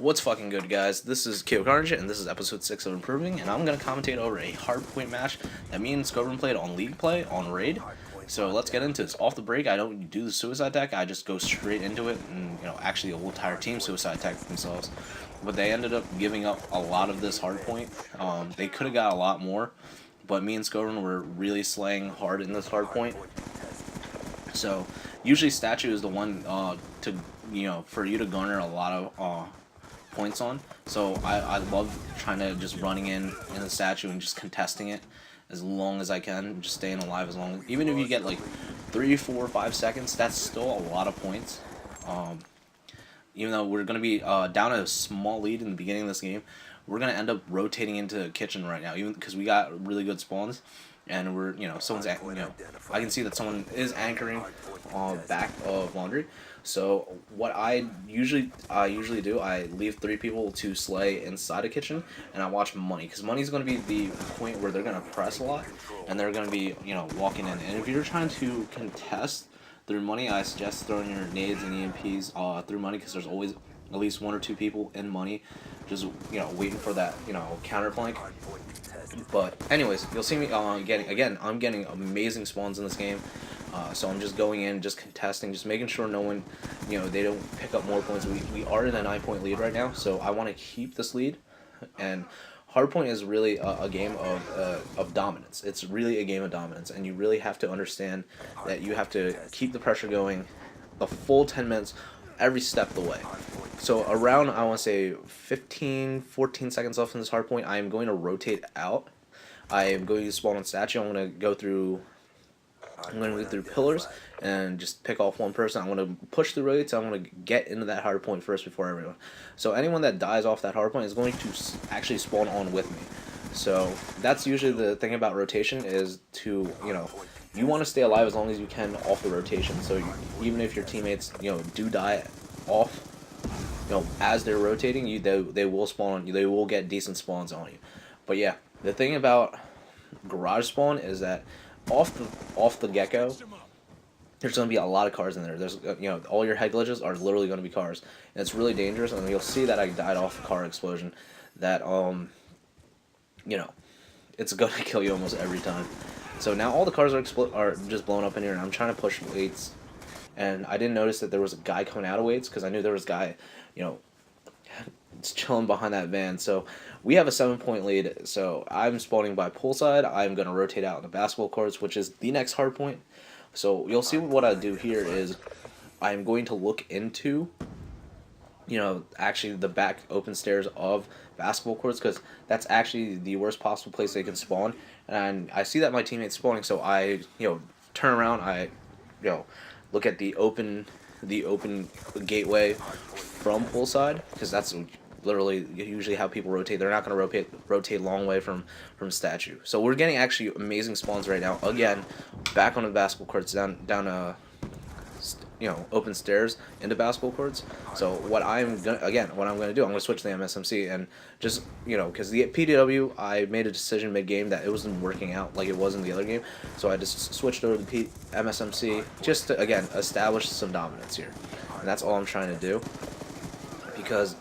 What's fucking good, guys? This is KO Carnage, and this is episode 6 of Improving, and I'm going to commentate over a hardpoint match that me and Scovern played on League Play, on Raid. So let's get into this. Off the break, I don't do the suicide deck, I just go straight into it, and, actually the whole entire team suicide deck themselves. But they ended up giving up a lot of this hardpoint. They could have got a lot more, but me and Scovern were really slaying hard in this hardpoint. So usually Statue is the one for you to garner a lot of points on. So I love trying to just running in the statue and just contesting it as long as I can, just staying alive as long as, even if you get like 3, 4, 5 seconds, that's still a lot of points. Even though we're going to be down a small lead in the beginning of this game, we're going to end up rotating into kitchen right now, even because we got really good spawns. And we're, someone's, I can see that someone is anchoring back of laundry. So what I usually do, I leave 3 people to slay inside a kitchen, and I watch money, because money's going to be the point where they're going to press a lot, and they're going to be, walking in. And if you're trying to contest through money, I suggest throwing your nades and EMPs through money, because there's always at least 1 or 2 people in money, just waiting for that counter flank. But anyways, you'll see me I'm getting amazing spawns in this game. So I'm just going in, just contesting, just making sure no one, they don't pick up more points. We are in a 9-point lead right now, so I want to keep this lead. And hardpoint is really a game of dominance. It's really a game of dominance, and you really have to understand that you have to keep the pressure going the full 10 minutes every step of the way. So around, I want to say 15, 14 seconds left in this hardpoint, I am going to rotate out. I am going to spawn on statue. I'm going to go through pillars and just pick off one person. I'm going to push through raids. I'm going to get into that hardpoint first before everyone. So anyone that dies off that hardpoint is going to actually spawn on with me. So that's usually the thing about rotation, is to, you want to stay alive as long as you can off the rotation. So even if your teammates, do die off, as they're rotating, they will spawn on you. They will get decent spawns on you. But yeah, the thing about garage spawn is that off the get-go, there's going to be a lot of cars in there. There's all your head glitches are literally going to be cars, and it's really dangerous. And you'll see that I died off a car explosion. That it's going to kill you almost every time. So now all the cars are just blown up in here, and I'm trying to push weights. And I didn't notice that there was a guy coming out of weights, because I knew there was a guy, it's chilling behind that van. So we have a 7-point lead. So I'm spawning by poolside. I'm going to rotate out in the basketball courts, which is the next hard point. So you'll see what I do here is I'm going to look into, actually the back open stairs of basketball courts, because that's actually the worst possible place they can spawn. And I see that my teammate's spawning, so I, turn around, I, look at the open gateway from poolside, because that's literally usually how people rotate. They're not going to rotate long way from statue. So we're getting actually amazing spawns right now. Again, back on the basketball courts, down open stairs into basketball courts. So what I'm gonna do, I'm gonna switch to the MSMC, and just because the PDW, I made a decision mid game that it wasn't working out like it was in the other game, so I just switched over to the MSMC just to again establish some dominance here, and that's all I'm trying to do. Because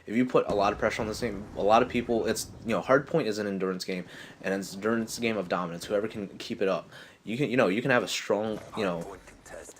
if you put a lot of pressure on this game, a lot of people, it's hardpoint is an endurance game, and it's an endurance game of dominance. Whoever can keep it up, you can have a strong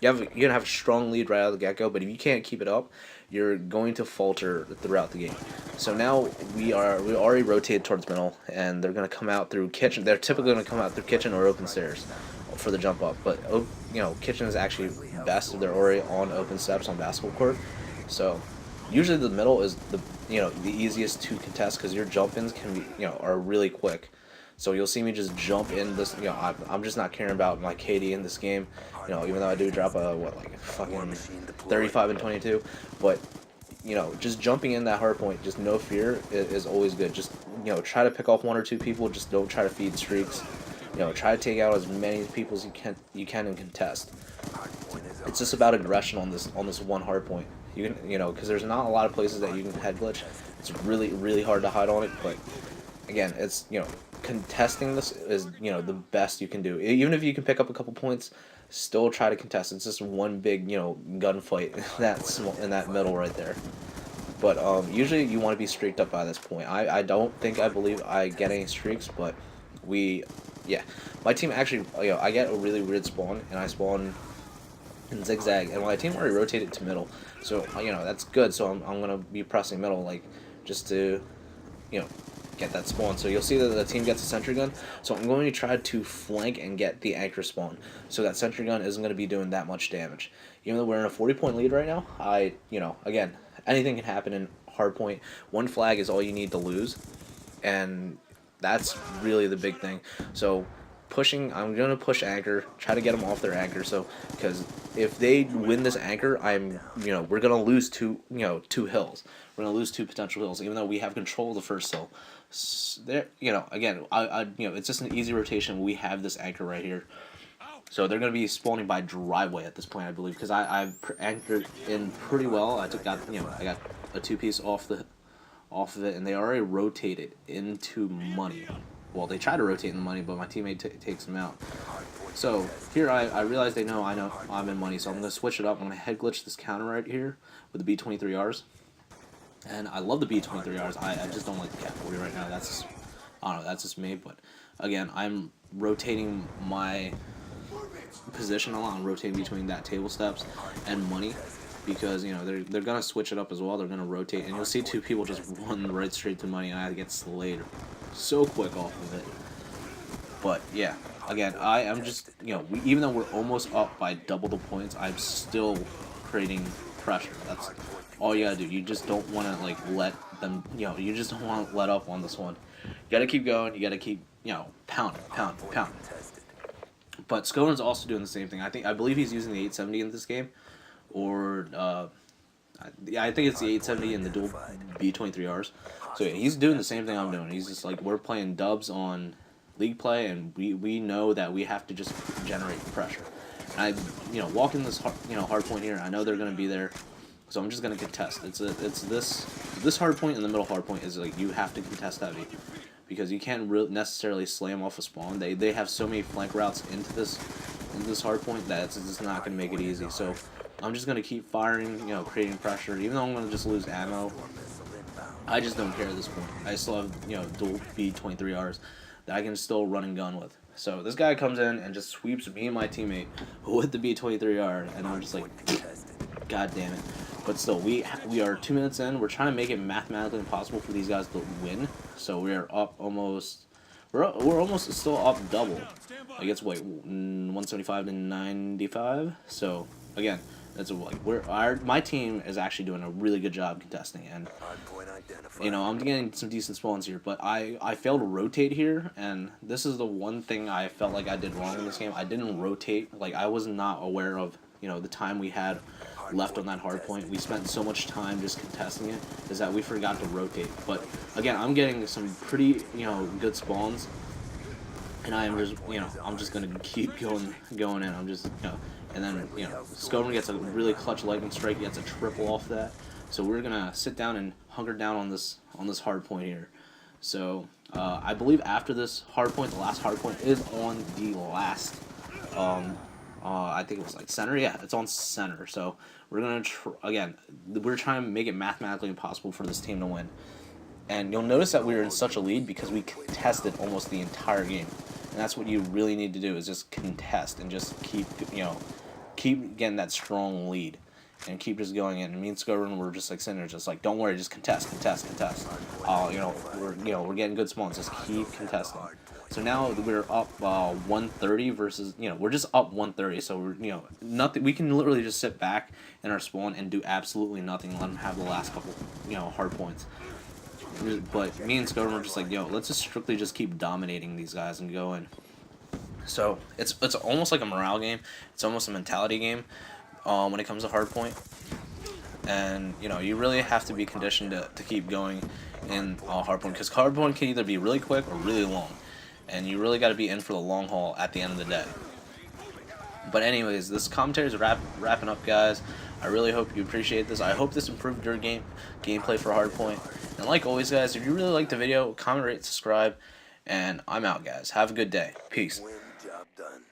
you're gonna have a strong lead right out of the get-go, but if you can't keep it up, you're going to falter throughout the game. So now we already rotated towards middle, and they're gonna come out through kitchen. They're typically gonna come out through kitchen or open stairs for the jump up, but kitchen is actually best if they're already on open steps on basketball court. So usually the middle is the easiest to contest, because your jump-ins can be are really quick. So you'll see me just jump in this. I'm just not caring about my KD in this game. Even though I do drop a fucking 35 and 22, but just jumping in that hard point, just no fear is always good. Just try to pick off 1 or 2 people. Just don't try to feed streaks. Try to take out as many people as you can and contest. It's just about aggression on this one hard point. You can because there's not a lot of places that you can head glitch. It's really hard to hide on it, but again, it's contesting this is the best you can do. Even if you can pick up a couple points, still try to contest. It's just one big gunfight in that middle right there. But usually you want to be streaked up by this point. I don't think I believe I get any streaks, but yeah, my team actually, I get a really weird spawn, and I spawn in zigzag, and my team already rotated to middle, so that's good. So I'm gonna be pressing middle, like, just to get that spawn. So you'll see that the team gets a sentry gun, so I'm going to try to flank and get the anchor spawn, so that sentry gun isn't going to be doing that much damage. Even though we're in a 40-point lead right now, again, anything can happen in hardpoint. One flag is all you need to lose, and that's really the big thing. So I'm going to push anchor, try to get them off their anchor, so because if they win this anchor, we're going to lose two hills. We're going to lose two potential hills, even though we have control of the first hill. There, again, it's just an easy rotation. We have this anchor right here, so they're going to be spawning by driveway at this point, I believe, because I've anchored in pretty well. I got a two-piece off of it, and they already rotated into money. Well, they try to rotate in the money, but my teammate takes them out. So here I realize I know I'm in money, so I'm going to switch it up. I'm going to head glitch this counter right here with the B23Rs. And I love the B23Rs. I just don't like the Cat 40 right now. That's just me. But again, I'm rotating my position a lot. I'm rotating between that table steps and money, because they're gonna switch it up as well. They're gonna rotate, and you'll see two people just run right straight to money, and I get slayed so quick off of it. But yeah, again, I am just even though we're almost up by double the points, I'm still creating pressure. That's all you gotta do. You just don't want to let them. You just don't want to let up on this one. You gotta keep going. You gotta keep pounding. But Skoven's also doing the same thing. I believe he's using the 870 in this game, or I think it's the 870 and the dual B23Rs. So yeah, he's doing the same thing I'm doing. He's just we're playing dubs on league play, and we know that we have to just generate pressure. And I walk in this hard point here. I know they're gonna be there, so I'm just gonna contest. It's this hard point and the middle hard point is you have to contest heavy, because you can't necessarily slam off a spawn. They have so many flank routes into this hard point that it's just not gonna make it easy. So I'm just gonna keep firing, creating pressure, even though I'm gonna just lose ammo. I just don't care at this point. I still have dual B23Rs that I can still run and gun with. So this guy comes in and just sweeps me and my teammate with the B23R, and I'm just like, god damn it. But still, we are 2 minutes in. We're trying to make it mathematically impossible for these guys to win. So we are up almost. We're almost still up double. Like it's 175 to 95. So again, that's my team is actually doing a really good job contesting, and I'm getting some decent spawns here. But I failed to rotate here, and this is the one thing I felt like I did wrong in this game. I didn't rotate. I was not aware of the time we had left on that hard point. We spent so much time just contesting it, is that we forgot to rotate. But again, I'm getting some pretty good spawns, and I am just I'm just gonna keep going in. I'm just and then Skoven gets a really clutch lightning strike. He gets a triple off that. So we're gonna sit down and hunker down on this hard point here. So I believe after this hard point, the last hard point is on the last I think it was center. Yeah, it's on center. So we're gonna again. We're trying to make it mathematically impossible for this team to win. And you'll notice that we were in such a lead because we contested almost the entire game. And that's what you really need to do, is just contest and just keep getting that strong lead, and keep just going in. And me and Skoven were just sitting there, just don't worry, just contest. We're getting good spawns. Just keep contesting. So now we're up 130 versus, we're just up 130. So we're, nothing. We can literally just sit back in our spawn and do absolutely nothing. Let them have the last couple, hard points. But me and Skoven were just let's just strictly just keep dominating these guys and go in. So it's almost like a morale game. It's almost a mentality game when it comes to hard point. And you really have to be conditioned to keep going in hard point, because hard point can either be really quick or really long. And you really got to be in for the long haul at the end of the day. But anyways, this commentary is wrapping up, guys. I really hope you appreciate this. I hope this improved your gameplay for Hardpoint. And like always, guys, if you really liked the video, comment, rate, subscribe. And I'm out, guys. Have a good day. Peace. Job done.